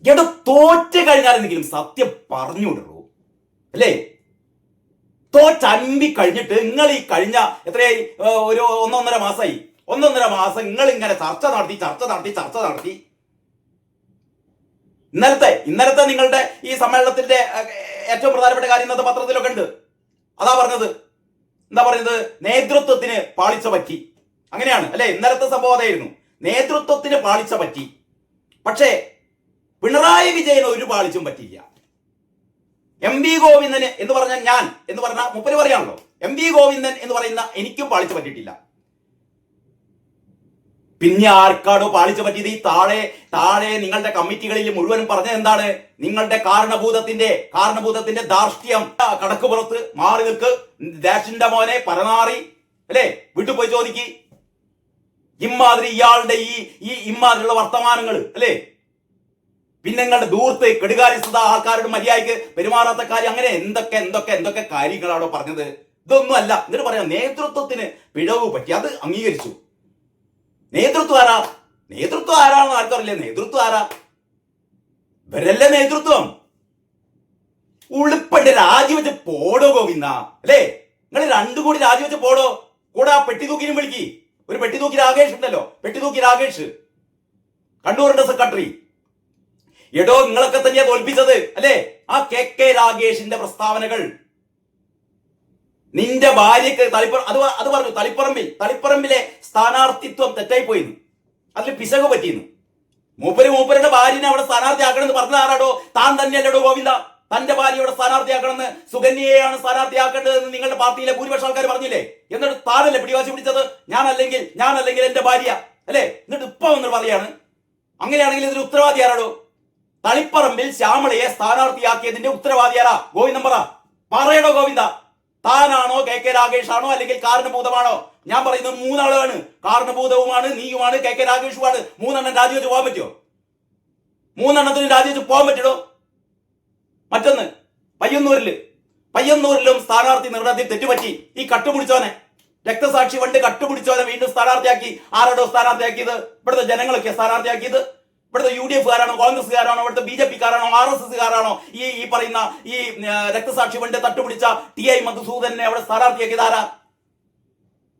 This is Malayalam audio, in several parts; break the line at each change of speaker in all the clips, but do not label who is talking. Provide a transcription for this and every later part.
എടോ തോറ്റ് കഴിഞ്ഞാലെന്തെങ്കിലും സത്യം പറഞ്ഞുവിടുള്ളൂ അല്ലേ? തോറ്റമ്പി കഴിഞ്ഞിട്ട് നിങ്ങൾ ഈ കഴിഞ്ഞ എത്രയായി, ഒരു ഒന്നൊന്നര മാസമായി. ഒന്നൊന്നര മാസം നിങ്ങൾ ഇങ്ങനെ ചർച്ച നടത്തി. ഇന്നലത്തെ നിങ്ങളുടെ ഈ സമ്മേളനത്തിന്റെ ഏറ്റവും പ്രധാനപ്പെട്ട കാര്യം ഇന്നത്തെ പത്രത്തിലൊക്കെ ഉണ്ട്. അതാ പറഞ്ഞത്, എന്താ പറയുന്നത്, നേതൃത്വത്തിന് പാളിച്ച പറ്റി. അങ്ങനെയാണ് അല്ലെ? ഇന്നലത്തെ സംഭവം അതായിരുന്നു, നേതൃത്വത്തിന് പാളിച്ച പറ്റി. പക്ഷേ പിണറായി വിജയന് ഒരു പാളിച്ചും പറ്റില്ല. എം വി ഗോവിന്ദന് എന്ന് പറഞ്ഞാൽ ഞാൻ എന്ന് പറഞ്ഞാൽ മുപ്പര് പറയാണല്ലോ, എം വി ഗോവിന്ദൻ എന്ന് പറയുന്ന എനിക്കും പാളിച്ച പറ്റിയിട്ടില്ല. പിന്നെ ആർക്കാടോ പാളിച്ച പറ്റിയത്? ഈ താഴെ നിങ്ങളുടെ കമ്മിറ്റികളിൽ മുഴുവനും പറഞ്ഞത് എന്താണ്? നിങ്ങളുടെ കാരണഭൂതത്തിന്റെ ധാർഷ്ട്യം, കടക്കുപുറത്ത് മാറി നിൽക്ക്, ദേശിന്റെ മോനെ പരനാറി അല്ലേ, വീട്ടിൽ പോയി ചോദിക്ക്. ഇമ്മാതിരി ഇയാളുടെ ഈ ഇമ്മാതിരിയുള്ള വർത്തമാനങ്ങൾ അല്ലേ, പിന്നെ നിങ്ങളുടെ ദൂർത്ത് കെടുകാര്യസ്ഥത, ആൾക്കാരുടെ മര്യാദയ്ക്ക് പെരുമാറാത്ത കാര്യം, അങ്ങനെ എന്തൊക്കെ കാര്യങ്ങളാണോ പറഞ്ഞത്? ഇതൊന്നും അല്ല. എന്നിട്ട് പറയാം നേതൃത്വത്തിന് പിഴവ് പറ്റി, അത് അംഗീകരിച്ചു. നേതൃത്വം ആരാണെന്ന് ആർക്കറിയില്ല. നേതൃത്വം ആരാ? ഇവരല്ലേ നേതൃത്വം. ഉളുപ്പണ്ട് രാജിവെച്ച് പോടോ ഗോവിന്ദ അല്ലേ? നിങ്ങൾ രണ്ടു കൂടി രാജിവെച്ച് പോടോ. കൂടെ ആ പെട്ടി തൂക്കിനും വിളിക്ക്. ഒരു പെട്ടി തൂക്കി രാകേഷ് ഉണ്ടല്ലോ, പെട്ടി തൂക്കി രാകേഷ്, കണ്ണൂരിന്റെ സെക്രട്ടറി. എടോ നിങ്ങളൊക്കെ തന്നെയാ തോൽപ്പിച്ചത് അല്ലേ? ആ കെ രാഗേഷിന്റെ പ്രസ്താവനകൾ, നിന്റെ ഭാര്യക്ക് അത് പറഞ്ഞു, തളിപ്പറമ്പിലെ സ്ഥാനാർത്ഥിത്വം തെറ്റായി പോയിന്ന്, അതിൽ പിശക് പറ്റിയെന്ന്. മൂപ്പരുടെ ഭാര്യനെ അവിടെ സ്ഥാനാർത്ഥിയാക്കണമെന്ന് പറഞ്ഞത് ആരാടോ? താൻ തന്നെയല്ലടോ ഗോവിന്ദ. തന്റെ ഭാര്യയുടെ സ്ഥാനാർത്ഥിയാക്കണമെന്ന്, സുകന്യയെയാണ് സ്ഥാനാർത്ഥിയാക്കേണ്ടതെന്ന് നിങ്ങളുടെ പാർട്ടിയിലെ ഭൂരിപക്ഷം ആൾക്കാർ പറഞ്ഞില്ലേ? എന്നിട്ട് താനല്ലേ പിടിവാശി പിടിച്ചത്? ഞാനല്ലെങ്കിൽ എന്റെ ഭാര്യ അല്ലേ? എന്നിട്ട് ഇപ്പൊ വന്നിട്ട് പറയാണ് അങ്ങനെയാണെങ്കിൽ ഇതിന് ഉത്തരവാദി ആരാടോ? തളിപ്പറമ്പിൽ ശ്യാമളയെ സ്ഥാനാർത്ഥിയാക്കിയതിന്റെ ഉത്തരവാദി ആരാ? ഗോവിന്ദൻ പറയണോ ഗോവിന്ദ? താനാണോ, കെ രാഗേഷ് ആണോ, അല്ലെങ്കിൽ കാരണഭൂതമാണോ? ഞാൻ പറയുന്നത് മൂന്നാളാണ്. കാരണഭൂതവുമാണ്, നീയുമാണ്, കെ രാഗേഷുമാണ്. മൂന്നെണ്ണം രാജിവെച്ച് പോകാൻ പറ്റുമോ? മൂന്നെണ്ണത്തിന് രാജിവെച്ച് പോകാൻ പറ്റണോ? മറ്റൊന്ന് പയ്യന്നൂരിലും സ്ഥാനാർത്ഥി നിർണയത്തിൽ തെറ്റുപറ്റി. ഈ കട്ടുപിടിച്ചോനെ, രക്തസാക്ഷി ഫണ്ട് കട്ടുപിടിച്ചോനെ വീണ്ടും സ്ഥാനാർത്ഥിയാക്കി. ആരോടോ സ്ഥാനാർത്ഥിയാക്കിയത്? ഇവിടുത്തെ ജനങ്ങളൊക്കെ സ്ഥാനാർത്ഥിയാക്കിയത്. ഇവിടുത്തെ UDF-കാരാണോ, കോൺഗ്രസ്സുകാരാണോ, ഇവിടുത്തെ BJP-കാരാണോ, RSS-കാരാണോ? ഈ പറയുന്ന ഈ രക്തസാക്ഷി ഫണ്ട് തട്ടുപിടിച്ച TI മധുസൂദനെ അവിടെ സ്ഥാനാർത്ഥിയാക്കിയത് ആരാ?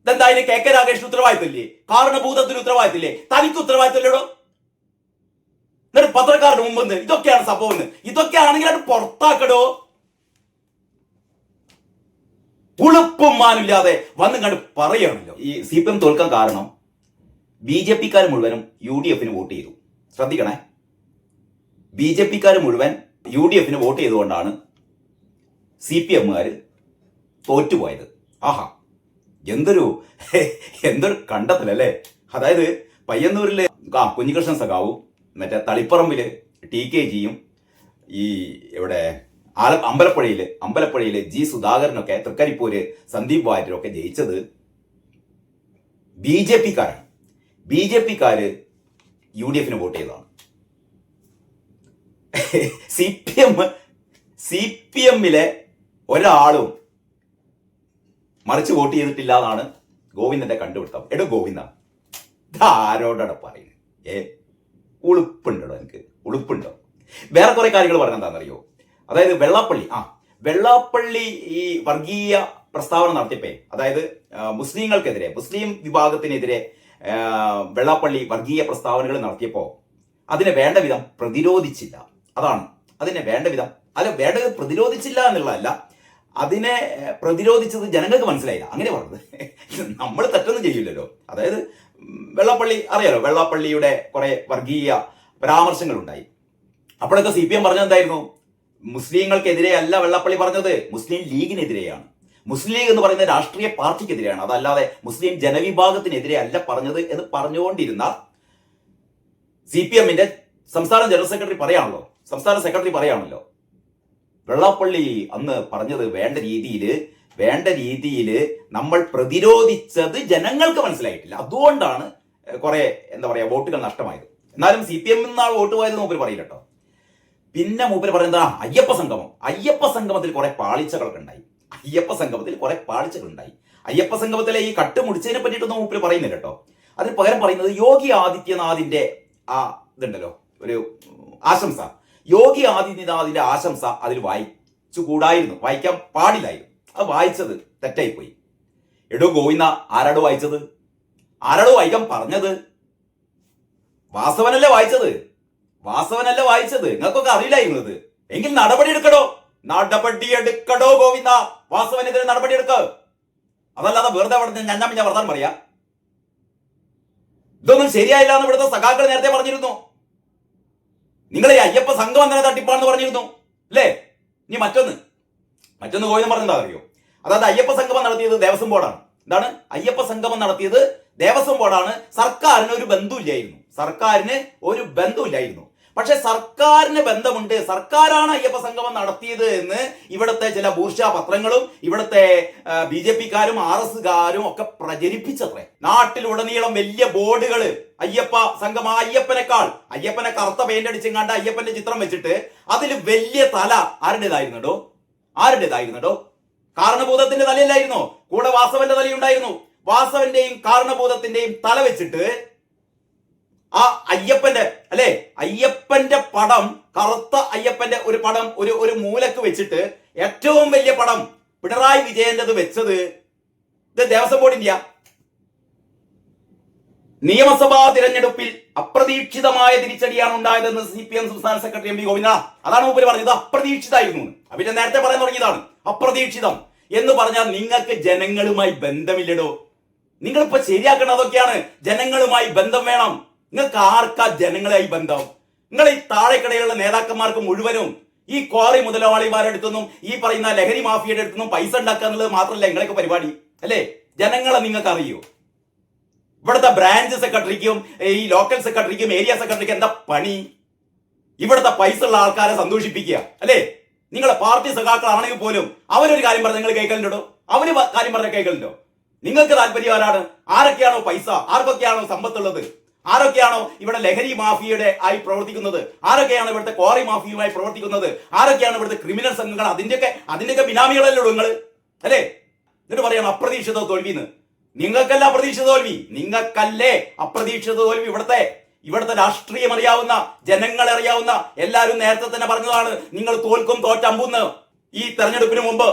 ഇതെന്തായാലും കെ രാഗേഷിന് ഉത്തരവാദിത്തമില്ലേ? കാരണഭൂതത്തിന് ഉത്തരവാദിത്തമില്ലേ? തനിക്ക് ഉത്തരവാദിത്തമില്ലടോ. എന്നിട്ട് പത്രക്കാരുടെ മുമ്പ് ഇതൊക്കെയാണ് സംഭവം, ഇതൊക്കെയാണെങ്കിൽ അത് പുറത്താക്കടോ. ഉളുപ്പും മാനില്ലാതെ വന്ന് കണ്ട് പറയുകയാണല്ലോ. ഈ CPM തോൽക്കാൻ കാരണം BJP-കാർ മുഴുവനും UDF-ന് വോട്ട് ചെയ്തു. ശ്രദ്ധിക്കണേ, BJP-കാർ മുഴുവൻ UDF-ന് വോട്ട് ചെയ്തുകൊണ്ടാണ് CPM-കാർ തോറ്റുപോയത്. ആഹാ, എന്തൊരു കണ്ടെത്തലല്ലേ. അതായത് പയ്യന്നൂരില് കുഞ്ഞികൃഷ്ണൻ സഖാവും, മറ്റേ തളിപ്പറമ്പില് TKG-യും, ഈ ഇവിടെ അമ്പലപ്പുഴയില് G സുധാകരനൊക്കെ, തൃക്കരിപ്പൂര് സന്ദീപ് വാര്യരൊക്കെ ജയിച്ചത് BJP-കാരാണ്. BJP-കാര് UDF-ന് വോട്ട് ചെയ്തതാണ്. CPM-ലെ ഒരാളും മറിച്ച് വോട്ട് ചെയ്തിട്ടില്ല എന്നാണ് ഗോവിന്ദന്റെ കണ്ടുപിടുത്തം. എടോ ഗോവിന്ദ, ഇതാരോടാണ് പറയുന്നത്? ഉളുപ്പുണ്ടോ? എനിക്ക് ഉളുപ്പുണ്ടോ? വേറെ കുറെ കാര്യങ്ങൾ പറഞ്ഞെന്താണെന്നറിയോ? അതായത് വെള്ളാപ്പള്ളി ഈ വർഗീയ പ്രസ്താവന നടത്തിയപ്പോ, അതായത് മുസ്ലിങ്ങൾക്കെതിരെ, മുസ്ലിം വിഭാഗത്തിനെതിരെ വെള്ളാപ്പള്ളി വർഗീയ പ്രസ്താവനകൾ നടത്തിയപ്പോൾ അതിനെ വേണ്ട വിധം പ്രതിരോധിച്ചില്ല. അതാണ് അതിനെ വേണ്ട വിധം പ്രതിരോധിച്ചില്ല എന്നുള്ളതല്ല, അതിനെ പ്രതിരോധിച്ചത് ജനങ്ങൾക്ക് മനസ്സിലായില്ല. അങ്ങനെ പറഞ്ഞത് നമ്മൾ തെറ്റൊന്നും ചെയ്യില്ലല്ലോ. അതായത് വെള്ളാപ്പള്ളി അറിയാലോ, വെള്ളാപ്പള്ളിയുടെ കുറെ വർഗീയ പരാമർശങ്ങൾ ഉണ്ടായി. അപ്പോഴൊക്കെ CPM പറഞ്ഞത് എന്തായിരുന്നു? മുസ്ലിങ്ങൾക്കെതിരെ അല്ല വെള്ളാപ്പള്ളി പറഞ്ഞത്, മുസ്ലിം ലീഗിനെതിരെയാണ്. മുസ്ലിം ലീഗ് എന്ന് പറയുന്ന രാഷ്ട്രീയ പാർട്ടിക്കെതിരെയാണ്, അതല്ലാതെ മുസ്ലിം ജനവിഭാഗത്തിനെതിരെ അല്ല പറഞ്ഞത് എന്ന് പറഞ്ഞുകൊണ്ടിരുന്ന CPM-ന്റെ സംസ്ഥാന ജനറൽ സെക്രട്ടറി പറയാണല്ലോ, വെള്ളാപ്പള്ളി അന്ന് പറഞ്ഞത് വേണ്ട രീതിയിൽ നമ്മൾ പ്രതിരോധിച്ചത് ജനങ്ങൾക്ക് മനസ്സിലായിട്ടില്ല. അതുകൊണ്ടാണ് കുറെ വോട്ടുകൾ നഷ്ടമായത്. എന്നാലും CPM-ൽ വോട്ട് പോയത് മൂപ്പര് പറയില്ല കേട്ടോ. പിന്നെ മൂപ്പര് പറയുന്നത് അയ്യപ്പ സംഗമത്തിൽ കുറെ പാളിച്ചകളൊക്കെ ഉണ്ടായി. അയ്യപ്പ സംഗമത്തിലെ ഈ കട്ട് മുടിച്ചതിനെ പറ്റിയിട്ടൊന്നും മൂപ്പര് പറയുന്നില്ല കേട്ടോ. അതിന് പകരം പറയുന്നത് യോഗി ആദിത്യനാഥിന്റെ ആ ഇതുണ്ടല്ലോ, ഒരു ആശംസ. യോഗി ആദിത്യനാഥിന്റെ ആശംസ അതിൽ വായിച്ചുകൂടായിരുന്നു, വായിക്കാൻ പാടില്ലായിരുന്നു. അത് വായിച്ചത് തെറ്റായിപ്പോയി. എടോ ഗോവിന്ദ, ആരാടോ വായിച്ചത്? ആരാടോ വായിക്കാൻ പറഞ്ഞത്? വാസവനല്ലേ വായിച്ചത്? വാസവനല്ലേ വായിച്ചത്? നിങ്ങൾക്കൊക്കെ അറിയില്ലായിരുന്നത് എങ്കിൽ നടപടിയെടുക്കടോ, നടപടിയെടുക്കടോ ഗോവിന്ദ. വാസവനെതിരെ നടപടിയെടുക്ക. അതല്ലാതെ വെറുതെ അവിടെ ഞഞ്ഞാ വർത്താനം പറയാ. ഇതൊന്നും ശരിയായില്ല എന്ന് ഇവിടുത്തെ സഖാക്കൾ നേരത്തെ പറഞ്ഞിരുന്നു. നിങ്ങൾ ഈ അയ്യപ്പ സംഘം അങ്ങനെ തട്ടിപ്പാണെന്ന് പറഞ്ഞിരുന്നു അല്ലേ? ഇനി മറ്റൊന്ന് ഗോവിന്ദൻ പറഞ്ഞെന്താ അറിയോ? അതായത് അയ്യപ്പ സംഗമം നടത്തിയത് ദേവസ്വം ബോർഡാണ്. എന്താണ് അയ്യപ്പ സംഗമം നടത്തിയത്? ദേവസ്വം ബോർഡാണ്. സർക്കാരിന് ഒരു ബന്ധമില്ലായിരുന്നു. പക്ഷെ സർക്കാരിന് ബന്ധമുണ്ട്, സർക്കാരാണ് അയ്യപ്പ സംഗമം നടത്തിയത് എന്ന് ഇവിടുത്തെ ചില ബൂർഷ്വാ പത്രങ്ങളും ഇവിടുത്തെ BJP-കാരും RS-കാരും ഒക്കെ പ്രചരിപ്പിച്ചത്രേ. നാട്ടിലുടനീളം വലിയ ബോർഡുകൾ അയ്യപ്പ സംഗമം, അയ്യപ്പനെ കറുത്ത പെയിന്റ് അടിച്ചെങ്ങാണ്ട് അയ്യപ്പന്റെ ചിത്രം വെച്ചിട്ട് അതിൽ വലിയ തല ആരുടേതായിരുന്നോ? കാരണഭൂതത്തിന്റെ തലയല്ലായിരുന്നോ? കൂടെ വാസവന്റെ തലയുണ്ടായിരുന്നു. വാസവന്റെയും കാരണഭൂതത്തിന്റെയും തല വെച്ചിട്ട് ആ അയ്യപ്പന്റെ പടം, കറുത്ത അയ്യപ്പന്റെ ഒരു പടം ഒരു മൂലക്ക് വെച്ചിട്ട് ഏറ്റവും വലിയ പടം പിണറായി വിജയന്റെത് വെച്ചത് ഇത് ദേവസ്വം ബോർഡിന്റെയാ. നിയമസഭാ തിരഞ്ഞെടുപ്പിൽ അപ്രതീക്ഷിതമായ തിരിച്ചടിയാണ് ഉണ്ടായതെന്ന് CPM സംസ്ഥാന സെക്രട്ടറി MV ഗോവിന്ദ. അതാണ് മൂപ്പര് പറഞ്ഞത്, അപ്രതീക്ഷിതമായിരുന്നു. പിന്നെ നേരത്തെ പറയാൻ തുടങ്ങിയതാണ് അപ്രതീക്ഷിതം എന്ന് പറഞ്ഞാൽ നിങ്ങൾക്ക് ജനങ്ങളുമായി ബന്ധമില്ലടോ. നിങ്ങളിപ്പോ ശരിയാക്കണം അതൊക്കെയാണ്. ജനങ്ങളുമായി ബന്ധം വേണം. നിങ്ങൾക്ക് ആർക്കാ ജനങ്ങളുമായി ബന്ധം? നിങ്ങൾ ഈ താഴെക്കടയിലുള്ള നേതാക്കന്മാർക്ക് മുഴുവനും ഈ ക്വാറി മുതലാളിമാരുടെ അടുത്തൊന്നും ഈ പറയുന്ന ലഹരി മാഫിയയുടെ അടുത്തൊന്നും പൈസ ഉണ്ടാക്കുക എന്നുള്ളത് മാത്രമല്ല നിങ്ങളൊക്കെ പരിപാടി അല്ലേ? ജനങ്ങളെ നിങ്ങൾക്ക് അറിയോ? ഇവിടുത്തെ ബ്രാഞ്ച് സെക്രട്ടറിക്കും ഈ ലോക്കൽ സെക്രട്ടറിക്കും ഏരിയ സെക്രട്ടറിക്കും എന്താ പണി? ഇവിടുത്തെ പൈസ ഉള്ള ആൾക്കാരെ സന്തോഷിപ്പിക്കുക അല്ലേ? നിങ്ങളെ പാർട്ടി സഖാക്കളാണെങ്കിൽ പോലും അവരൊരു കാര്യം പറഞ്ഞാൽ നിങ്ങൾ കേൾക്കലുണ്ടോ? അവര് കാര്യം പറഞ്ഞാൽ കേൾക്കലുണ്ടോ? നിങ്ങൾക്ക് താല്പര്യം ആരാണ്? ആരൊക്കെയാണോ പൈസ, ആർക്കൊക്കെയാണോ സമ്പത്തുള്ളത്, ആരൊക്കെയാണോ ഇവിടെ ലഹരി മാഫിയയുടെ ആയി പ്രവർത്തിക്കുന്നത്, ആരൊക്കെയാണ് ഇവിടുത്തെ ക്വാറി മാഫിയുമായി പ്രവർത്തിക്കുന്നത്, ആരൊക്കെയാണ് ഇവിടുത്തെ ക്രിമിനൽ സംഘങ്ങൾ, അതിന്റെയൊക്കെ ബിനാമികളല്ലോ നിങ്ങൾ അല്ലേ? എന്നിട്ട് പറയണം അപ്രതീക്ഷിത തോൽവിന്ന്. നിങ്ങൾക്കല്ല അപ്രതീക്ഷിത തോൽവി, നിങ്ങൾക്കല്ലേ അപ്രതീക്ഷിത തോൽവി. ഇവിടുത്തെ രാഷ്ട്രീയം അറിയാവുന്ന, ജനങ്ങളെ അറിയാവുന്ന എല്ലാവരും നേരത്തെ തന്നെ പറഞ്ഞതാണ് നിങ്ങൾ തോൽക്കും, തോറ്റമ്പൂന്ന്. ഈ തെരഞ്ഞെടുപ്പിന് മുമ്പ്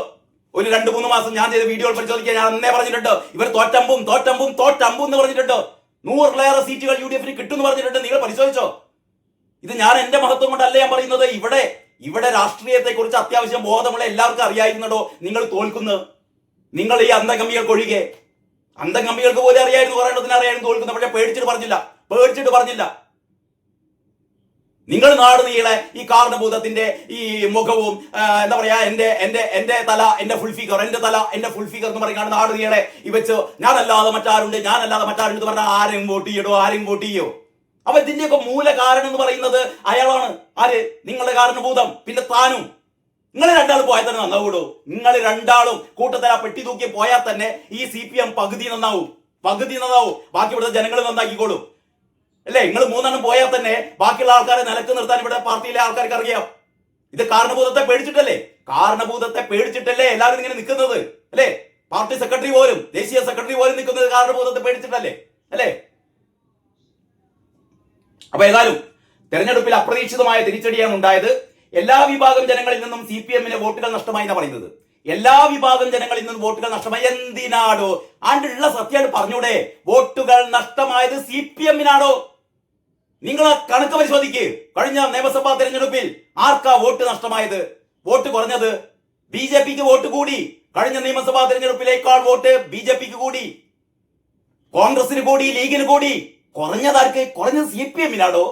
ഒരു 2-3 മാസം ഞാൻ ചെയ്ത വീഡിയോകൾ പരിശോധിക്കാൻ ഞാൻ അന്നേ പറഞ്ഞിട്ടുണ്ട്, ഇവർ തോറ്റമ്പും എന്ന് പറഞ്ഞിട്ടുണ്ട്. 100-ലേറെ സീറ്റുകൾ UDF-ന് കിട്ടുമെന്ന് പറഞ്ഞിട്ടുണ്ട്. നിങ്ങൾ പരിശോധിച്ചോ? ഇത് ഞാൻ എന്റെ മഹത്വം കൊണ്ടല്ല ഞാൻ പറയുന്നത്. ഇവിടെ രാഷ്ട്രീയത്തെ കുറിച്ച് അത്യാവശ്യം ബോധമുള്ള എല്ലാവർക്കും അറിയായിരുന്നോ നിങ്ങൾ തോൽക്കുന്നത്. നിങ്ങൾ ഈ അന്തകമ്മികൾക്ക് ഒഴികെ, അന്തകമ്മികൾക്ക് പോലും അറിയായിരുന്നു, പറയേണ്ടതിന് അറിയായിരുന്നു തോൽക്കുന്നത്. പക്ഷെ പേടിച്ചിട്ട് പറഞ്ഞില്ല. നിങ്ങൾ നാട് നീളെ ഈ കാരണഭൂതത്തിന്റെ ഈ മുഖവും എന്താ പറയാ എന്റെ തല എന്റെ ഫുൾ ഫിഗർ എന്ന് പറയുകയാണ് നാട് നീളെ ഈ വെച്ച് ഞാനല്ലാതെ മറ്റാരുണ്ട് എന്ന് പറഞ്ഞാൽ ആരെയും വോട്ട് ചെയ്യോ? അപ്പൊ ഇതിന്റെയൊക്കെ മൂല കാരണം എന്ന് പറയുന്നത് അയാളാണ്. ആര്? നിങ്ങളുടെ കാരണഭൂതം. പിന്നെ താനും. നിങ്ങൾ രണ്ടാളും പോയാൽ തന്നെ നന്നാവൂടോ. നിങ്ങൾ രണ്ടാളും കൂട്ടത്തല പെട്ടി തൂക്കി പോയാൽ തന്നെ ഈ CPM പകുതി നന്നാവും. ബാക്കി ഇവിടുത്തെ ജനങ്ങൾ നന്നാക്കിക്കോളും അല്ലേ? നിങ്ങൾ 3 പോയാൽ തന്നെ ബാക്കിയുള്ള ആൾക്കാരെ നിലക്ക് നിർത്താൻ ഇവിടെ പാർട്ടിയിലെ ആൾക്കാർക്ക് അറിയാം. ഇത് കാരണഭൂതത്തെ പേടിച്ചിട്ടല്ലേ എല്ലാവരും ഇങ്ങനെ നിൽക്കുന്നത് അല്ലേ? പാർട്ടി സെക്രട്ടറി പോലും, ദേശീയ സെക്രട്ടറി പോലും നിൽക്കുന്നത് കാരണഭൂതത്തെ പേടിച്ചിട്ടല്ലേ അല്ലേ? അപ്പൊ ഏതായാലും തെരഞ്ഞെടുപ്പിൽ അപ്രതീക്ഷിതമായ തിരിച്ചടിയാണ് ഉണ്ടായത്. എല്ലാ വിഭാഗം ജനങ്ങളിൽ നിന്നും CPM-ന് വോട്ടുകൾ നഷ്ടമായി എന്നാണ് പറയുന്നത്. എല്ലാ വിഭാഗം ജനങ്ങളിൽ നിന്നും വോട്ടുകൾ നഷ്ടമായി. എന്തിനാടോ? ആണ്ടുള്ള സത്യമായിട്ട് പറഞ്ഞൂടെ? വോട്ടുകൾ നഷ്ടമായത് CPM-നാണോ? നിങ്ങൾ ആ കണക്ക് പരിശോധിക്ക്. കഴിഞ്ഞ നിയമസഭാ തെരഞ്ഞെടുപ്പിൽ ആർക്കാ വോട്ട് നഷ്ടമായത്? വോട്ട് കുറഞ്ഞത് BJP-ക്ക് വോട്ട് കൂടി. കഴിഞ്ഞ നിയമസഭാ തെരഞ്ഞെടുപ്പിലേക്കാൾ വോട്ട് BJP-ക്ക് കൂടി, കോൺഗ്രസിന് കൂടി, ലീഗിന് കൂടി. കുറഞ്ഞതാർക്ക്? കുറഞ്ഞത് CPM-നാണോ?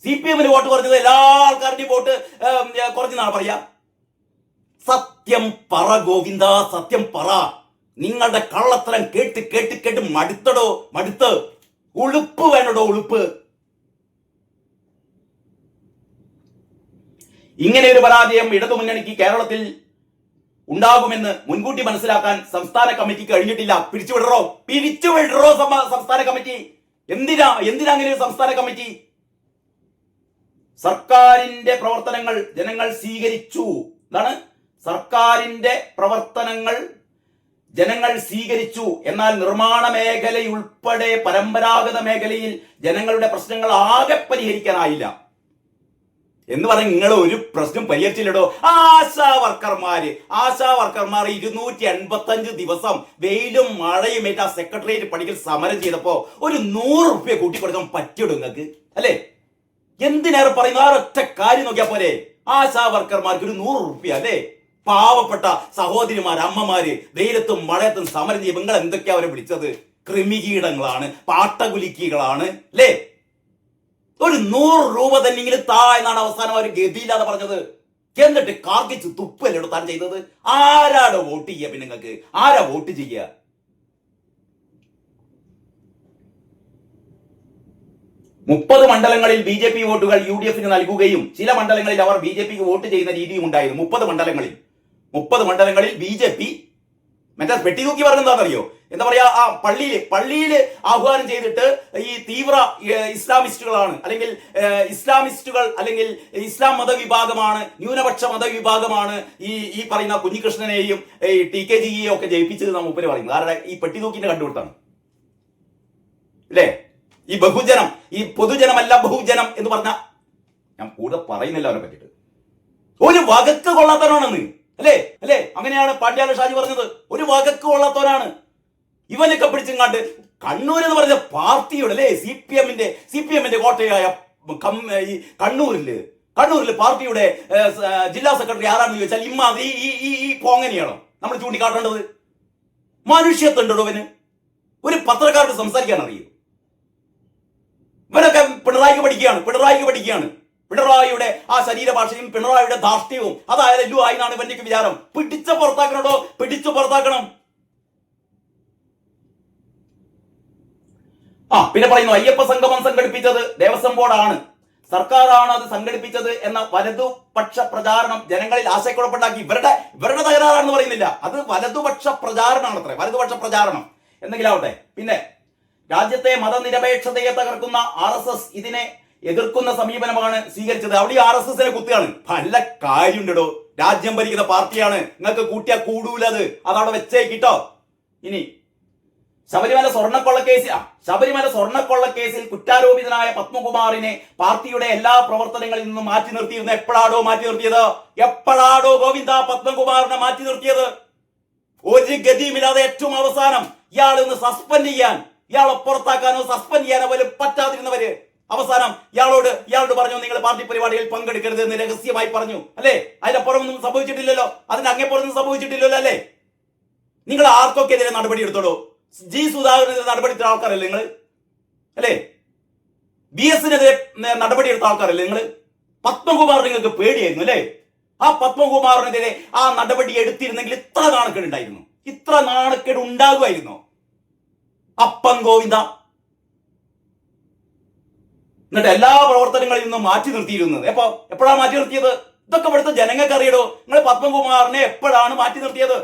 CPM-ന് വോട്ട് കുറഞ്ഞത് എല്ലാ ആൾക്കാരുടെയും വോട്ട് കുറഞ്ഞെന്നാണ് പറയാ. സത്യം പറ ഗോവിന്ദ, സത്യം പറ. നിങ്ങളുടെ കള്ളത്തരം കേട്ട് മടുത്ത്. ഉളുപ്പ് വേണടോ, ഉളുപ്പ്. ഇങ്ങനെ ഒരു പരാജയം ഇടതുമുന്നണിക്ക് കേരളത്തിൽ ഉണ്ടാകുമെന്ന് മുൻകൂട്ടി മനസ്സിലാക്കാൻ സംസ്ഥാന കമ്മിറ്റിക്ക് കഴിഞ്ഞിട്ടില്ല. പിരിച്ചുവിടറോ സംസ്ഥാന കമ്മിറ്റി. എന്തിനാ അങ്ങനെ ഒരു സംസ്ഥാന കമ്മിറ്റി? സർക്കാരിന്റെ പ്രവർത്തനങ്ങൾ ജനങ്ങൾ സ്വീകരിച്ചു. സർക്കാരിന്റെ പ്രവർത്തനങ്ങൾ ജനങ്ങൾ സ്വീകരിച്ചു. എന്നാൽ നിർമ്മാണ മേഖലയുൾപ്പെടെ പരമ്പരാഗത മേഖലയിൽ ജനങ്ങളുടെ പ്രശ്നങ്ങൾ ആകെ പരിഹരിക്കാനായില്ല. എന്ന് പറഞ്ഞ് നിങ്ങൾ ഒരു പ്രശ്നം പരിഹരിച്ചില്ലടോ. ആശാ വർക്കർമാർ 285 ദിവസം വെയിലും മഴയും ഏറ്റ സെക്രട്ടേറിയറ്റ് പടിക്കൽ സമരം ചെയ്തപ്പോ ഒരു 100 റുപ്യ കൂട്ടിക്കൊടുക്കാൻ പറ്റിയിടും നിങ്ങൾക്ക് അല്ലേ? എന്തിനേറെ പറയുന്നു? ആ ഒറ്റ കാര്യം നോക്കിയാ പോരെ. ആശാ വർക്കർമാർക്ക് ഒരു 100 റുപ്യ അല്ലേ? പാവപ്പെട്ട സഹോദരിമാർ, അമ്മമാര് വെയിലത്തും മഴയത്തും സമരം ചെയ്യും. നിങ്ങൾ എന്തൊക്കെയാ അവരെ വിളിച്ചത്? കൃമികീടങ്ങളാണ്, പാട്ടകുലിക്കികളാണ് അല്ലേ? ഒരു 100 രൂപ തന്നെങ്കിലും താ എന്നാണ് അവസാനം അവർ ഗതിയില്ലാതെ പറഞ്ഞത്. എന്നിട്ട് കാർക്കിച്ച് തുപ്പല്ലോ താൻ ചെയ്തത്. ആരാണ് വോട്ട് ചെയ്യുക? പിന്നെ നിങ്ങൾക്ക് ആരാ വോട്ട് ചെയ്യുക? മുപ്പത് മണ്ഡലങ്ങളിൽ BJP വോട്ടുകൾ UDFന് നൽകുകയും ചില മണ്ഡലങ്ങളിൽ അവർ BJPക്ക് വോട്ട് ചെയ്യുന്ന രീതിയും ഉണ്ടായിരുന്നു. 30 മണ്ഡലങ്ങളിൽ BJP മറ്റേ പെട്ടി തൂക്കി പറഞ്ഞെന്താണെന്നറിയോ? എന്താ പറയാ, ആ പള്ളിയിൽ ആഹ്വാനം ചെയ്തിട്ട് ഈ തീവ്ര ഇസ്ലാമിസ്റ്റുകളാണ്, അല്ലെങ്കിൽ ഇസ്ലാമിസ്റ്റുകൾ, അല്ലെങ്കിൽ ഇസ്ലാം മതവിഭാഗമാണ്, ന്യൂനപക്ഷ മതവിഭാഗമാണ് ഈ പറയുന്ന കുഞ്ഞികൃഷ്ണനെയും ഈ TKGയെയും ഒക്കെ ജയിപ്പിച്ചത് നാം മുപ്പര് പറയുന്നത്. ആരുടെ? ഈ പെട്ടി തൂക്കിന്റെ കണ്ടുകൊടുത്താണ് അല്ലേ? ഈ ബഹുജനം, ഈ പൊതുജനമല്ല ബഹുജനം എന്ന് പറഞ്ഞ, ഞാൻ കൂടുതൽ പറയുന്നില്ല അവരെ പറ്റിയിട്ട്. ഒരു വകക്ക് കൊള്ളാത്തവനാണെന്ന് അല്ലേ? അങ്ങനെയാണ് പാണ്ഡ്യാല ഷാജി പറഞ്ഞത്. ഒരു വകക്ക് കൊള്ളാത്തവനാണ്. ഇവനൊക്കെ പിടിച്ചിങ്ങാണ്ട് കണ്ണൂർ എന്ന് പറഞ്ഞ പാർട്ടിയുടെ അല്ലേ, CPM-ന്റെ കോട്ടയായ ഈ കണ്ണൂരില് പാർട്ടിയുടെ ജില്ലാ സെക്രട്ടറി ആരാണെന്ന് ചോദിച്ചാൽ ഇമ്മാതിരി ഈ പോങ്ങനെയാണോ നമ്മൾ ചൂണ്ടിക്കാട്ടേണ്ടത്? മനുഷ്യത്തുണ്ടോ ഇവന്? ഒരു പത്രക്കാർക്ക് സംസാരിക്കാൻ അറിയൂ? ഇവനൊക്കെ പിണറായിക്ക് പഠിക്കുകയാണ്. പിണറായിയുടെ ആ ശരീരഭാഷയും പിണറായിയുടെ ധാർഷ്ട്യവും അതായത് എല്ലു ആയിന്നാണ് ഇവന്റെ വിചാരം. പിടിച്ചു പുറത്താക്കണം. പിന്നെ പറയുന്നു അയ്യപ്പ സംഗമം സംഘടിപ്പിച്ചത് ദേവസ്വം ബോർഡാണ്, സർക്കാരാണ് അത് സംഘടിപ്പിച്ചത് എന്ന വലതുപക്ഷ പ്രചാരണം ജനങ്ങളിൽ ആശയക്കുഴപ്പമുണ്ടാക്കി. ഇവരുടെ തകരാറാണെന്ന് പറയുന്നില്ല, അത് വലതുപക്ഷ പ്രചാരണമാണത്രേ. വലതുപക്ഷ പ്രചാരണം എന്തെങ്കിലും ആവട്ടെ. പിന്നെ രാജ്യത്തെ മതനിരപേക്ഷതയെ തകർക്കുന്ന RSS ഇതിനെ എതിർക്കുന്ന സമീപനമാണ് സ്വീകരിച്ചത്. അവിടെ RSSനെ കുത്തുകയാണ്. നല്ല കാര്യമുണ്ടോ? രാജ്യം ഭരിക്കുന്ന പാർട്ടിയാണ്, നിങ്ങൾക്ക് കൂട്ടിയാ കൂടൂലത്. അതവിടെ വെച്ചേക്കിട്ടോ. ഇനി ശബരിമല സ്വർണ്ണക്കൊള്ളക്കേസിൽ കുറ്റാരോപിതനായ പത്മകുമാറിനെ പാർട്ടിയുടെ എല്ലാ പ്രവർത്തനങ്ങളിൽ നിന്നും മാറ്റി നിർത്തിയിരുന്നു. എപ്പോഴാടോ ഗോവിന്ദ പത്മകുമാറിനെ മാറ്റി നിർത്തിയത്? ഒരു ഗതിയുമില്ലാതെ ഏറ്റവും അവസാനം ഇയാളൊന്ന് സസ്പെൻഡ് ചെയ്യാൻ, ഇയാളെ പുറത്താക്കാനോ സസ്പെൻഡ് ചെയ്യാനോ പോലും പറ്റാതിരുന്നവര് അവസാനം ഇയാളോട് പറഞ്ഞു നിങ്ങൾ പാർട്ടി പരിപാടിയിൽ പങ്കെടുക്കരുത് എന്ന് രഹസ്യമായി പറഞ്ഞു അല്ലേ? അതിനപ്പുറമൊന്നും സംഭവിച്ചിട്ടില്ലല്ലോ, അതിന് അങ്ങേപ്പുറമൊന്നും സംഭവിച്ചിട്ടില്ലല്ലോ അല്ലേ? നിങ്ങൾ ആർക്കൊക്കെ എതിരെ നടപടി എടുത്തോളൂ? G. സുധാകരനെതിരെ നടപടി എടുത്ത ആൾക്കാരല്ലേ നിങ്ങൾ അല്ലേ? BS-നെതിരെ നടപടി എടുത്ത ആൾക്കാരല്ലേ നിങ്ങൾ? പത്മകുമാർ നിങ്ങൾക്ക് പേടിയായിരുന്നു അല്ലേ? ആ പത്മകുമാറിനെതിരെ ആ നടപടി എടുത്തിരുന്നെങ്കിൽ ഇത്ര നാണക്കേട് ഉണ്ടാകുമായിരുന്നു അപ്പം ഗോവിന്ദ. എന്നിട്ട് എല്ലാ പ്രവർത്തനങ്ങളിൽ നിന്നും മാറ്റി നിർത്തിയിരുന്നത് എപ്പോഴാണ് മാറ്റി നിർത്തിയത്? ഇതൊക്കെ ഇവിടുത്തെ ജനങ്ങൾക്ക് അറിയടോ. നിങ്ങൾ പത്മകുമാറിനെ എപ്പോഴാണ് മാറ്റി നിർത്തിയത്?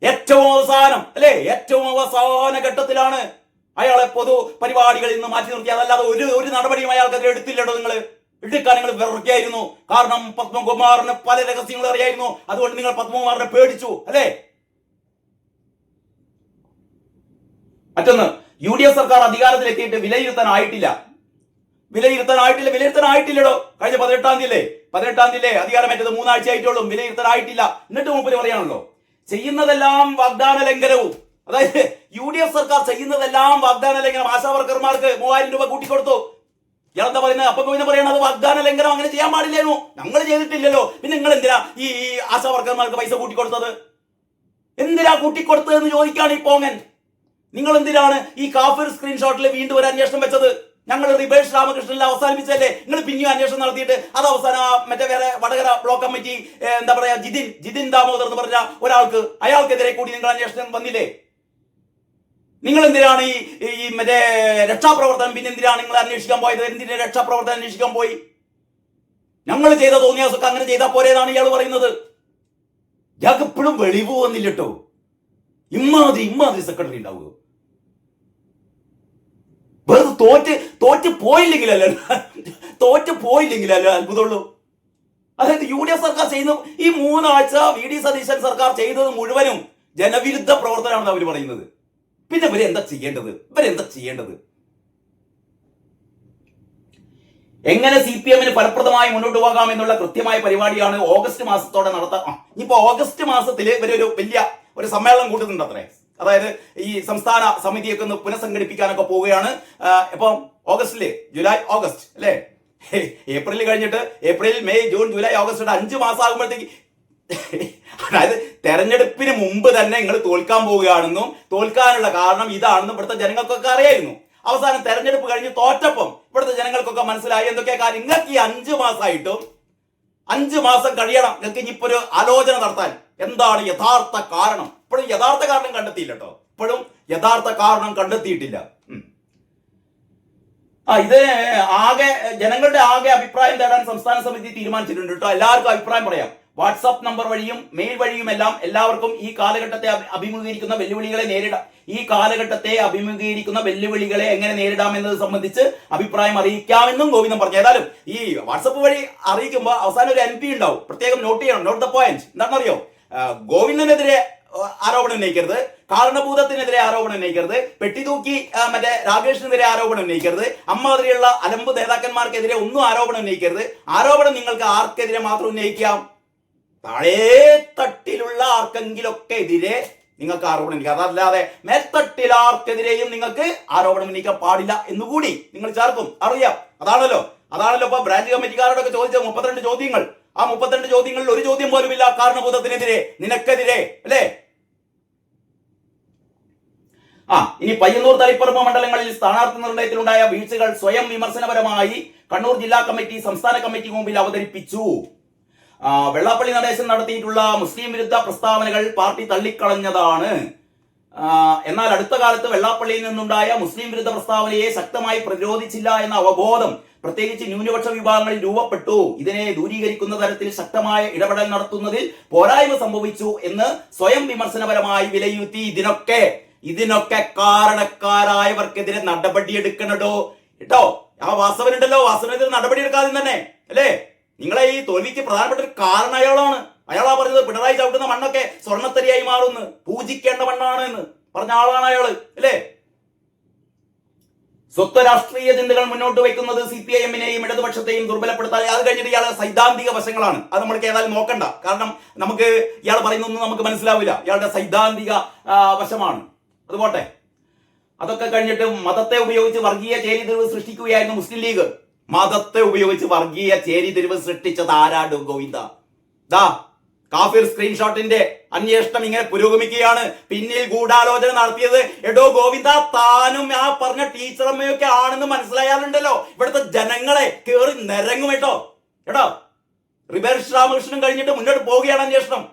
ഏറ്റവും അവസാന ഘട്ടത്തിലാണ് അയാളെ പൊതു പരിപാടികളിൽ നിന്ന് മാറ്റി നിർത്തി. അതല്ലാതെ ഒരു നടപടിയും അയാൾക്കെതിരെ എടുത്തില്ലടോ. എടുക്കാൻ നിങ്ങൾ വിറയ്ക്കായിരുന്നു. കാരണം പത്മകുമാറിന് പല രഹസ്യങ്ങളും അറിയായിരുന്നു. അതുകൊണ്ട് നിങ്ങൾ പത്മകുമാറിനെ പേടിച്ചു അല്ലേ? മറ്റൊന്ന്, UDF സർക്കാർ അധികാരത്തിലെത്തിയിട്ട് വിലയിരുത്താനായിട്ടില്ലടോ. കഴിഞ്ഞ 18-ാം തീയതി അധികാരമേറ്റത് 3 ആഴ്ച ആയിട്ടുള്ളൂ. വിലയിരുത്താനായിട്ടില്ല. എന്നിട്ട് മൂപ്പര് പറയാണല്ലോ ചെയ്യുന്നതെല്ലാം വാഗ്ദാന ലംഘനവും. അതായത് UDF സർക്കാർ ചെയ്യുന്നതെല്ലാം വാഗ്ദാന ലംഘനം. ആശാവർക്കർമാർക്ക് 3000 രൂപ കൂട്ടിക്കൊടുത്തു. ഇയാളെന്താ പറയുന്നത്? അപ്പൊ പിന്നെ പറയണത് വാഗ്ദാന ലംഘനം, അങ്ങനെ ചെയ്യാൻ പാടില്ലായിരുന്നു, ഞങ്ങൾ ചെയ്തിട്ടില്ലല്ലോ. പിന്നെ നിങ്ങൾ എന്തിനാ ഈ ആശാവർക്കർമാർക്ക് പൈസ കൂട്ടിക്കൊടുത്തത്? എന്തിനാ കൂട്ടിക്കൊടുത്തതെന്ന് ചോദിക്കാണ് ഈ പോങ്ങൻ. നിങ്ങൾ എന്തിനാണ് ഈ കാഫിർ സ്ക്രീൻഷോട്ടിൽ വീണ്ടും ഒരു അന്വേഷണം വെച്ചത്? ഞങ്ങൾ റിബേഷ് രാമകൃഷ്ണനിൽ അവസാനിപ്പിച്ചല്ലേ? നിങ്ങൾ പിന്നെയും അന്വേഷണം നടത്തിയിട്ട് അത് അവസാനം മറ്റേ വേറെ വടകര ബ്ലോക്ക് കമ്മിറ്റി എന്താ പറയാ ജിതിൻ ദാമോദർ എന്ന് പറഞ്ഞ അയാൾക്കെതിരെ കൂടി നിങ്ങൾ അന്വേഷണം വന്നില്ലേ? നിങ്ങൾ എന്തിനാണ് ഈ മറ്റേ രക്ഷാപ്രവർത്തനം പിന്നെ എന്തിനാണ് നിങ്ങൾ അന്വേഷിക്കാൻ പോയത്? എന്തിനാ രക്ഷാപ്രവർത്തനം അന്വേഷിക്കാൻ പോയി? ഞങ്ങൾ ചെയ്ത തോന്നിയാസൊക്കെ അങ്ങനെ ചെയ്താൽ പോരേന്നാണ് ഇയാൾ പറയുന്നത്. ഇയാൾക്ക് ഇപ്പോഴും വെളിവ് വന്നില്ലട്ടോ. ഇമ്മാതിരി സെക്രട്ടറി ഉണ്ടാവുക. വെറുതെ തോറ്റ് പോയില്ലെങ്കിലല്ലോ അത്ഭുതമുള്ളൂ. അതായത് UDF സർക്കാർ ചെയ്യുന്ന ഈ 3 ആഴ്ച VD സതീശൻ സർക്കാർ ചെയ്തത് മുഴുവനും ജനവിരുദ്ധ പ്രവർത്തനമാണെന്ന് അവർ പറയുന്നത്. പിന്നെ ഇവരെന്താ ചെയ്യേണ്ടത്? എങ്ങനെ CPM-ന് ഫലപ്രദമായി മുന്നോട്ട് പോകാം എന്നുള്ള കൃത്യമായ പരിപാടിയാണ് ഓഗസ്റ്റ് മാസത്തോടെ നടത്താം. ഇനിയിപ്പോ ഓഗസ്റ്റ് മാസത്തിൽ ഇവരൊരു വലിയ ഒരു സമ്മേളനം കൂട്ടുന്നുണ്ട് അത്രേ. അതായത് ഈ സംസ്ഥാന സമിതിയൊക്കെ ഒന്ന് പുനഃസംഘടിപ്പിക്കാനൊക്കെ പോവുകയാണ്. ഇപ്പൊ ഓഗസ്റ്റില് ജൂലൈ ഓഗസ്റ്റ് അല്ലേ, ഏപ്രിൽ കഴിഞ്ഞിട്ട് April May June July August 5 മാസം ആകുമ്പോഴത്തേക്ക് അതായത് തെരഞ്ഞെടുപ്പിന് മുമ്പ് തന്നെ നിങ്ങൾ തോൽക്കാൻ പോവുകയാണെന്നും തോൽക്കാനുള്ള കാരണം ഇതാണെന്നും ഇവിടുത്തെ ജനങ്ങൾക്കൊക്കെ അറിയായിരുന്നു. അവസാനം തെരഞ്ഞെടുപ്പ് കഴിഞ്ഞ് തോറ്റപ്പം ഇവിടുത്തെ ജനങ്ങൾക്കൊക്കെ മനസ്സിലായി എന്തൊക്കെ കാര്യം. നിങ്ങൾക്ക് ഈ 5 മാസമായിട്ടും 5 മാസം കഴിയണം നിങ്ങൾക്ക് ഇനിയിപ്പോ ഒരു ആലോചന നടത്താൻ. എന്താണ് യഥാർത്ഥ കാരണം? ഇപ്പോഴും യഥാർത്ഥ കാരണം കണ്ടെത്തിയില്ല കേട്ടോ. ഇപ്പോഴും യഥാർത്ഥ കാരണം കണ്ടെത്തിയിട്ടില്ല. ഇത് ആകെ ജനങ്ങളുടെ ആകെ അഭിപ്രായം തേടാൻ സംസ്ഥാന സമിതി തീരുമാനിച്ചിട്ടുണ്ട് കേട്ടോ. എല്ലാവർക്കും അഭിപ്രായം പറയാം. വാട്സാപ്പ് നമ്പർ വഴിയും മെയിൽ വഴിയും എല്ലാം എല്ലാവർക്കും ഈ കാലഘട്ടത്തെ അഭിമുഖീകരിക്കുന്ന വെല്ലുവിളികളെ എങ്ങനെ നേരിടാം എന്നത് സംബന്ധിച്ച് അഭിപ്രായം അറിയിക്കാമെന്നും ഗോവിന്ദൻ പറഞ്ഞു. ഏതായാലും ഈ വാട്സപ്പ് വഴി അറിയിക്കുമ്പോൾ അവസാനം ഒരു MP ഉണ്ടാവും. പ്രത്യേകം നോട്ട് ചെയ്യണം. Note the point. എന്താണെന്നറിയോ? ഗോവിന്ദനെതിരെ ആരോപണം ഉന്നയിക്കരുത്, കാരണഭൂതത്തിനെതിരെ ആരോപണം ഉന്നയിക്കരുത്, പെട്ടിതൂക്കി മറ്റേ രാകേഷിനെതിരെ ആരോപണം ഉന്നയിക്കരുത്, അമ്മാതിരിയുള്ള അലമ്പ് നേതാക്കന്മാർക്കെതിരെ ഒന്നും ആരോപണം ഉന്നയിക്കരുത്. ആരോപണം നിങ്ങൾക്ക് ആർക്കെതിരെ മാത്രം ഉന്നയിക്കാം? താഴെ തട്ടിലുള്ള ആർക്കെങ്കിലൊക്കെ എതിരെ നിങ്ങൾക്ക് ആരോപണം ഉന്നയിക്കാം. അതല്ലാതെ മേൽത്തട്ടിൽ ആർക്കെതിരെയും നിങ്ങൾക്ക് ആരോപണം ഉന്നയിക്കാൻ പാടില്ല എന്നുകൂടി നിങ്ങൾ ചേർക്കും. അറിയാം. അതാണല്ലോ ഇപ്പൊ ബ്രാഞ്ച് കമ്മിറ്റിക്കാരോടൊക്കെ ചോദിച്ച 32 ചോദ്യങ്ങൾ. ആ 32 ചോദ്യങ്ങളിൽ ഒരു ചോദ്യം പോലും ഇല്ല കാരണഭൂതത്തിനെതിരെ, നിനക്കെതിരെ അല്ലേ? ഇനി പയ്യന്നൂർ തളിപ്പറമ്പ് മണ്ഡലങ്ങളിൽ സ്ഥാനാർത്ഥി നിർണയത്തിലുണ്ടായ വീഴ്ചകൾ സ്വയം വിമർശനപരമായി കണ്ണൂർ ജില്ലാ കമ്മിറ്റി സംസ്ഥാന കമ്മിറ്റി മുമ്പിൽ അവതരിപ്പിച്ചു. വെള്ളാപ്പള്ളി നടേശൻ നടത്തിയിട്ടുള്ള മുസ്ലിം വിരുദ്ധ പ്രസ്താവനകൾ പാർട്ടി തള്ളിക്കളഞ്ഞതാണ്. എന്നാൽ അടുത്ത കാലത്ത് വെള്ളാപ്പള്ളിയിൽ നിന്നുണ്ടായ മുസ്ലിം വിരുദ്ധ പ്രസ്താവനയെ ശക്തമായി പ്രതിരോധിച്ചില്ല എന്ന അവബോധം പ്രത്യേകിച്ച് ന്യൂനപക്ഷ വിഭാഗങ്ങളിൽ രൂപപ്പെട്ടു. ഇതിനെ ദൂരീകരിക്കുന്ന തരത്തിൽ ശക്തമായ ഇടപെടൽ നടത്തുന്നതിൽ പോരായ്മ സംഭവിച്ചു എന്ന് സ്വയം വിമർശനപരമായി വിലയിരുത്തി. ഇതിനൊക്കെ കാരണക്കാരായവർക്കെതിരെ നടപടിയെടുക്കണോ കേട്ടോ. ആ വാസവനുണ്ടല്ലോ, വാസവനെതിരെ നടപടിയെടുക്കാതെ തന്നെ അല്ലേ? നിങ്ങളെ ഈ തോൽവിക്ക് പ്രധാനപ്പെട്ട ഒരു കാരണം അയാളാ പറഞ്ഞത് പിണറായി ചവിട്ടുന്ന മണ്ണൊക്കെ സ്വർണ്ണത്തരിയായി മാറുന്നു, പൂജിക്കേണ്ട മണ്ണാണ് എന്ന് പറഞ്ഞ ആളാണ് അയാള് അല്ലേ? സ്വത്വ രാഷ്ട്രീയ ചിന്തകൾ മുന്നോട്ട് വയ്ക്കുന്നത് CPIM-നെയും ഇടതുപക്ഷത്തെയും ദുർബലപ്പെടുത്താൻ. അത് കഴിഞ്ഞിട്ട് ഇയാളെ സൈദ്ധാന്തിക വശങ്ങളാണ്. അത് നമ്മൾക്ക് ഏതായാലും നോക്കണ്ട. കാരണം നമുക്ക് ഇയാൾ പറയുന്നൊന്നും നമുക്ക് മനസ്സിലാവില്ല. ഇയാളുടെ സൈദ്ധാന്തിക വശമാണ്. അത് പോട്ടെ. അതൊക്കെ കഴിഞ്ഞിട്ട് മതത്തെ ഉപയോഗിച്ച് വർഗീയ ചേരിതിരിവ് സൃഷ്ടിക്കുകയായിരുന്നു മുസ്ലിം ലീഗ്. മതത്തെ ഉപയോഗിച്ച് വർഗീയ ചേരിതിരിവ് സൃഷ്ടിച്ചത് ആരാണ് ഗോവിന്ദ? കാഫിർ സ്ക്രീൻഷോട്ടിന്റെ അന്വേഷണം ഇങ്ങനെ പുരോഗമിക്കുകയാണ്. പിന്നിൽ ഗൂഢാലോചന നടത്തിയത് എടോ ഗോവിന്ദ താനും ആ പറഞ്ഞ ടീച്ചറമ്മയൊക്കെ ആണെന്ന് മനസ്സിലായാലുണ്ടല്ലോ ഇവിടുത്തെ ജനങ്ങളെ കേറി നിരങ്ങും കേട്ടോ. റിവേഴ്സ് രാമകൃഷ്ണൻ കഴിഞ്ഞിട്ട് മുന്നോട്ട് പോവുകയാണ് അന്വേഷണം.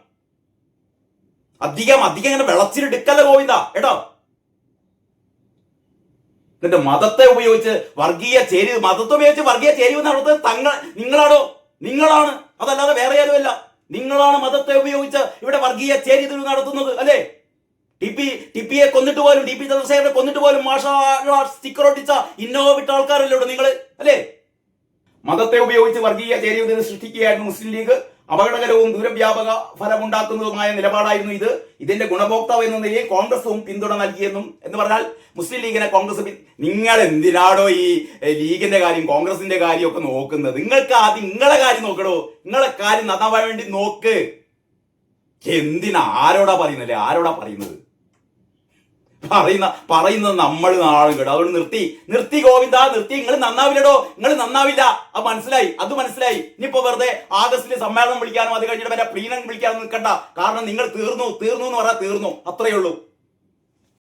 അധികം ഇങ്ങനെ വിളച്ചിലെടുക്കല്ല ഗോവിന്ദ കേട്ടോ. എന്നിട്ട് മതത്തെ ഉപയോഗിച്ച് വർഗീയ ചേരിവ് നടത്തുന്നത് നിങ്ങളാണ്. അതല്ലാതെ വേറെ ആരുമല്ല. നിങ്ങളാണ് മതത്തെ ഉപയോഗിച്ച് ഇവിടെ വർഗീയ ചേരിതിരിവ് നടത്തുന്നത് അല്ലേ? ടിപ്പിയെ കൊന്നിട്ട് പോലും TP ചന്ദ്രശേഖരനെ കൊന്നിട്ട് പോലും സ്റ്റിക്കർ ഒട്ടിച്ച ഇന്നോവ വിട്ട ആൾക്കാരല്ലേ ഇവിടെ നിങ്ങൾ അല്ലേ? മതത്തെ ഉപയോഗിച്ച് വർഗീയ ചേരിതിരിവ് സൃഷ്ടിക്കുകയായിരുന്നു മുസ്ലിം ലീഗ്. അപകടകരവും ദൂരവ്യാപക ഫലമുണ്ടാക്കുന്നതുമായ നിലപാടായിരുന്നു ഇത്. ഇതിന്റെ ഗുണഭോക്താവ് എന്ന നിലയിൽ കോൺഗ്രസും പിന്തുണ നൽകിയെന്നും എന്ന് പറഞ്ഞാൽ മുസ്ലിം ലീഗിനെ കോൺഗ്രസ് നിങ്ങൾ എന്തിനാണോ ഈ ലീഗിന്റെ കാര്യം കോൺഗ്രസിന്റെ കാര്യം ഒക്കെ നോക്കുന്നത്? നിങ്ങൾക്ക് ആദ്യം നിങ്ങളെ കാര്യം നോക്കണോ. നിങ്ങളെ കാര്യം നന്നാവാൻ വേണ്ടി നോക്ക്. ആരോടാ പറയുന്നത്? പറയുന്നത് നമ്മൾ നാളും കേട്ടോ. അതുകൊണ്ട് നിർത്തി ഗോവിന്ദ നിർത്തി. നിങ്ങൾ നന്നാവില്ലടോ, നിങ്ങൾ നന്നാവില്ല. അത് മനസ്സിലായി. ഇനിയിപ്പോ വെറുതെ ആഗസ്റ്റിൽ സമ്മേളനം വിളിക്കാനും അത് കഴിഞ്ഞിട്ട് പ്രീനം വിളിക്കാനും നിൽക്കണ്ട. കാരണം നിങ്ങൾ തീർന്നു എന്ന് പറഞ്ഞാൽ തീർന്നു, അത്രയേ ഉള്ളൂ.